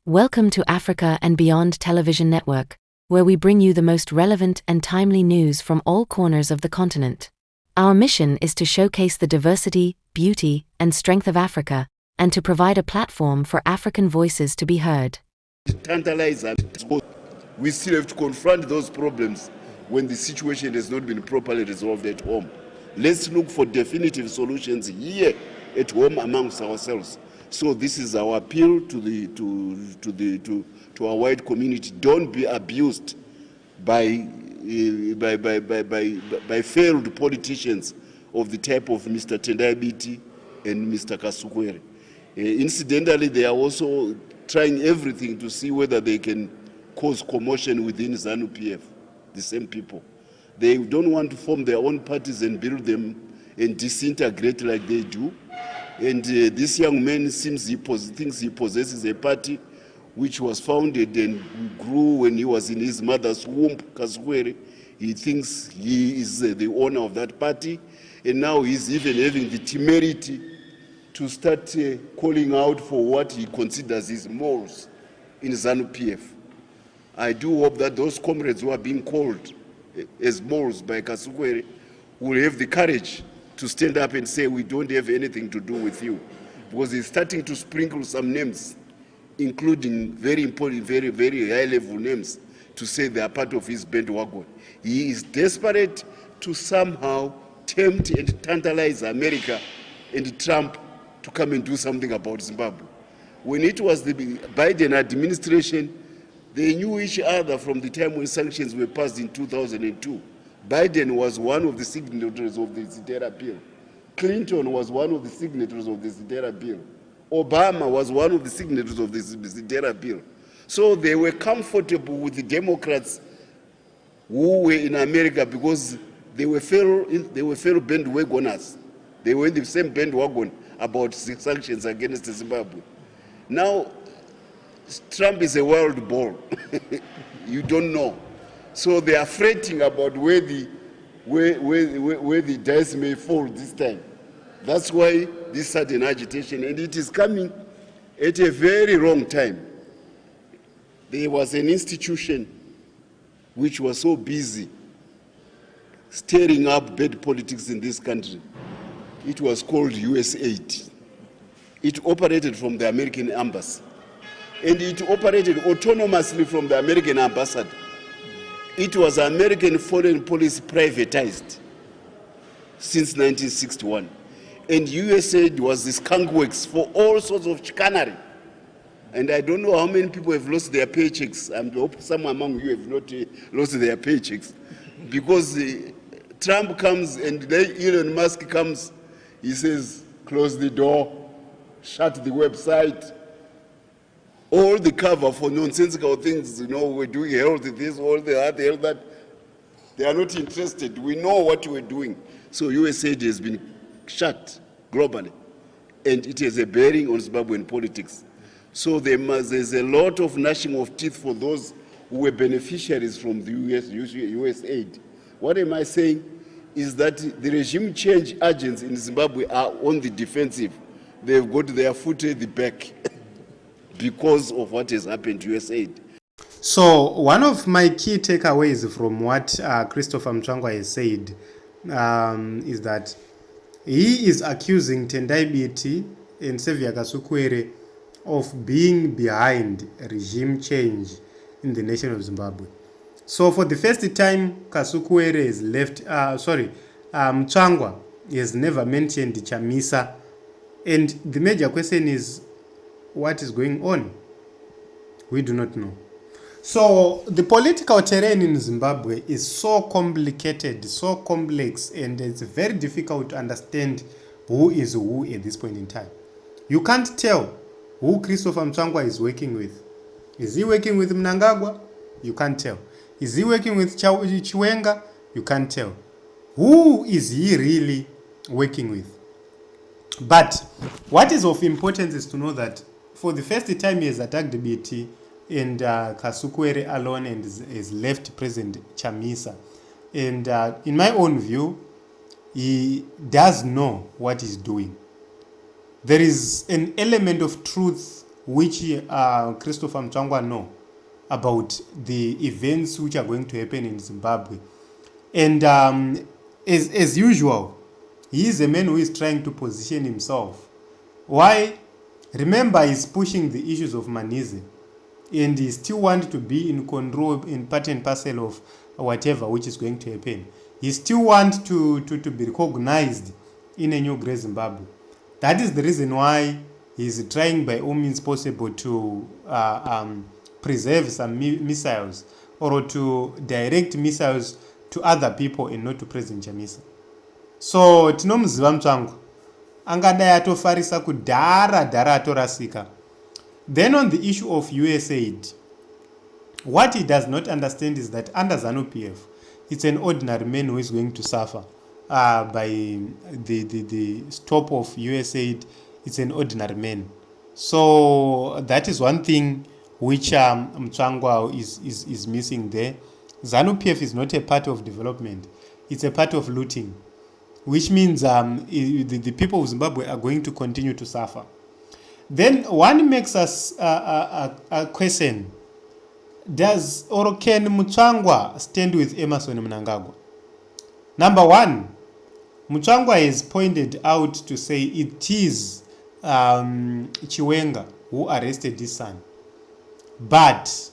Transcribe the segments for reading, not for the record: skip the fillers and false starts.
Welcome to Africa and Beyond Television Network, where we bring you the most relevant and timely news from all corners of the continent. Our mission is to showcase the diversity, beauty, and strength of Africa, and to provide a platform for African voices to be heard. We still have to confront those problems when the situation has not been properly resolved at home. Let's look for definitive solutions here at home amongst ourselves. So this is our appeal to our wide community. Don't be abused by failed politicians of the type of Mr. Biti and Mr. Kasukuwere. Incidentally, they are also trying everything to see whether they can cause commotion within ZANU PF, the same people. They don't want to form their own parties and build them and disintegrate like they do. And this young man thinks he possesses a party which was founded and grew when he was in his mother's womb, Kasukuwere. He thinks he is the owner of that party, and now he's even having the temerity to start calling out for what he considers his morals in ZANU PF. I do hope that those comrades who are being called as morals by Kasukuwere will have the courage to stand up and say, we don't have anything to do with you. Because he's starting to sprinkle some names, including very important, very, very high-level names, to say they are part of his bandwagon. He is desperate to somehow tempt and tantalize America and Trump to come and do something about Zimbabwe. When it was the Biden administration, they knew each other from the time when sanctions were passed in 2002. Biden was one of the signatories of the Zidera bill. Clinton was one of the signatories of the Zidera bill. Obama was one of the signatories of the Zidera bill. So they were comfortable with the Democrats who were in America because they were fellow bandwagoners. They were in the same bandwagon about sanctions against Zimbabwe. Now, Trump is a wild ball. You don't know. So they are fretting about where the dice may fall this time. That's why this sudden agitation, and it is coming at a very wrong time. There was an institution which was so busy stirring up bad politics in this country. It was called USAID. It operated from the American embassy, and it operated autonomously from the American ambassador. It was American foreign policy privatized since 1961. And USAID was the skunkworks for all sorts of chicanery. And I don't know how many people have lost their paychecks. I hope some among you have not lost their paychecks. Because Trump comes and Elon Musk comes, he says, close the door, shut the website. All the cover for nonsensical things, we're doing health this, all the other, health that. They are not interested. We know what we're doing. So USAID has been shut globally, and it has a bearing on Zimbabwean politics. So there's a lot of gnashing of teeth for those who were beneficiaries from the USAID. What am I saying? Is that the regime change agents in Zimbabwe are on the defensive. They've got their foot at the back. Because of what has happened to USAID. So one of my key takeaways from what Christopher Mutsvangwa has said is that he is accusing Tendai Biti and Sevia Kasukuwere of being behind regime change in the nation of Zimbabwe. So for the first time, Kasukuwere has left, Mutsvangwa has never mentioned Chamisa. And the major question is, what is going on? We do not know. So the political terrain in Zimbabwe is so complicated, so complex, and it's very difficult to understand who is who at this point in time. You can't tell who Christopher Mutsvangwa is working with. Is he working with Mnangagwa? You can't tell. Is he working with Chiwenga? You can't tell. Who is he really working with? But what is of importance is to know that for the first time he has attacked Biti and Kasukuwere alone and has left President Chamisa. And in my own view, he does know what he's doing. There is an element of truth which Christopher Mutsvangwa know about the events which are going to happen in Zimbabwe. And as usual, he is a man who is trying to position himself. Why? Remember, he's pushing the issues of Manize, and he still wants to be in control, in part and parcel of whatever which is going to happen. He still wants to be recognized in a new Great Zimbabwe. That is the reason why he's trying by all means possible to preserve some missiles, or to direct missiles to other people and not to President Chamisa. So tinomuziva Mutsvangwa angadai atofarisa kudhara atorasika. Then on the issue of USAID, what he does not understand is that under ZANU-PF, it's an ordinary man who is going to suffer by the stop of USAID. It's an ordinary man. So that is one thing which Mutsvangwa is missing there. ZANU-PF is not a part of development. It's a part of looting, which means the people of Zimbabwe are going to continue to suffer. Then one makes us a question. Does or can Mutsvangwa stand with Emmerson Mnangagwa? Number one, Mutsvangwa has pointed out to say it is Chiwenga who arrested his son. But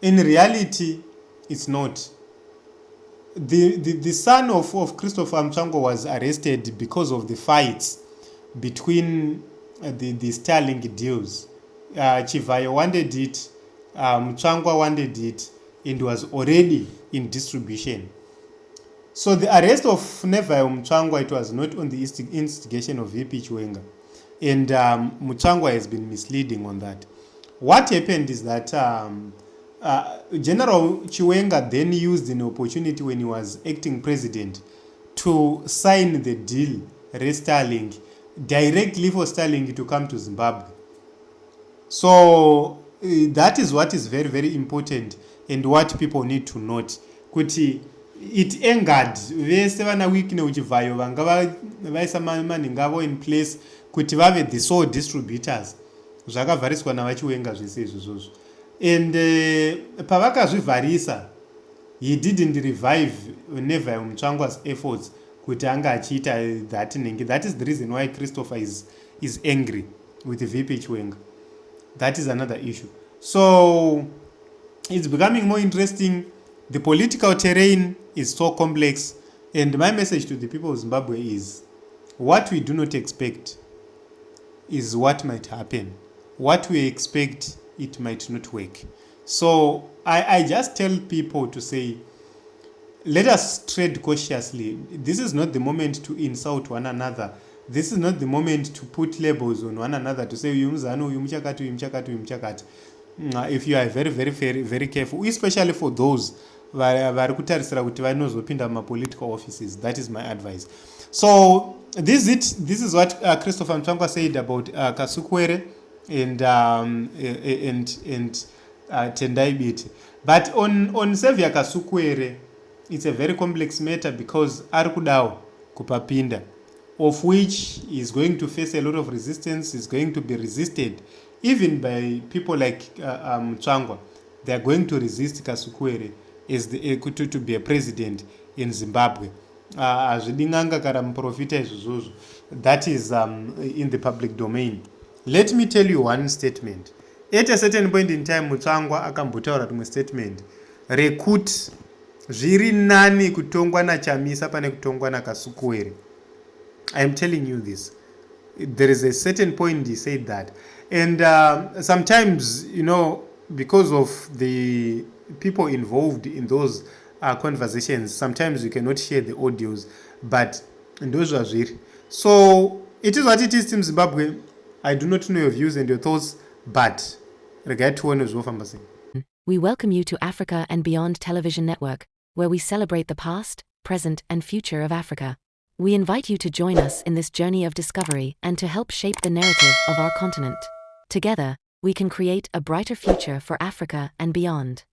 in reality, it's not. The son of Christopher Mutsvangwa was arrested because of the fights between the Sterling deals. Chivayo wanted it, Mutsvangwa wanted it, and was already in distribution. So the arrest of Nevayo Mutsvangwa, it was not on the instigation of VP Chiwenga. And Mutsvangwa has been misleading on that. What happened is that General Chiwenga then used an opportunity when he was acting president to sign the deal, Sterling, directly for Sterling to come to Zimbabwe. So that is what is very, very important and what people need to note. Kuti it angered vese vana wiki neuchivayo vanga vaisa mani ngavo in place kuti vave the sole distributors zvakavhariswa navachiwenga zvese izvozvo. And pavakazvivharisa, he didn't revive Nevayo Mutsvangwa's efforts kuti anga achiita that nenge. That is the reason why Christopher is angry with VP Chiwenga. That is another issue. So it's becoming more interesting. The political terrain is so complex, and my message to the people of Zimbabwe is what we do not expect is what might happen. What we expect, it might not work. So I just tell people to say, let us tread cautiously. This is not the moment to insult one another. This is not the moment to put labels on one another to say ZANU, yumuchakati. If you are very, very, very, very careful, especially for those vari kutarisira kuti vanozopinda mupolitical offices. That is my advice. So this is what Christopher Mutsvangwa said about Kasukuwere and Tendai Biti. But on Xavier Kasukuwere, it's a very complex matter because arikudawo kupapinda, of which is going to face a lot of resistance, is going to be resisted even by people like Mutsvangwa. They are going to resist Kasukuwere as to be a president in Zimbabwe. Azvidinganga kara muprofita izvozvo. That is in the public domain. Let me tell you one statement. At a certain point in time, Mutsvangwa akambotaura rimwe statement rekuti zviri nani kutongwa na Chamisa pane kutongwa na Kasukuwere. I am telling you this. There is a certain point he said that. And sometimes, because of the people involved in those conversations, sometimes you cannot share the audios, but those are zviri. So it is what it is, Team Zimbabwe. I do not know your views and your thoughts, but regard to one as well. We welcome you to Africa and Beyond Television Network, where we celebrate the past, present, and future of Africa. We invite you to join us in this journey of discovery and to help shape the narrative of our continent. Together, we can create a brighter future for Africa and beyond.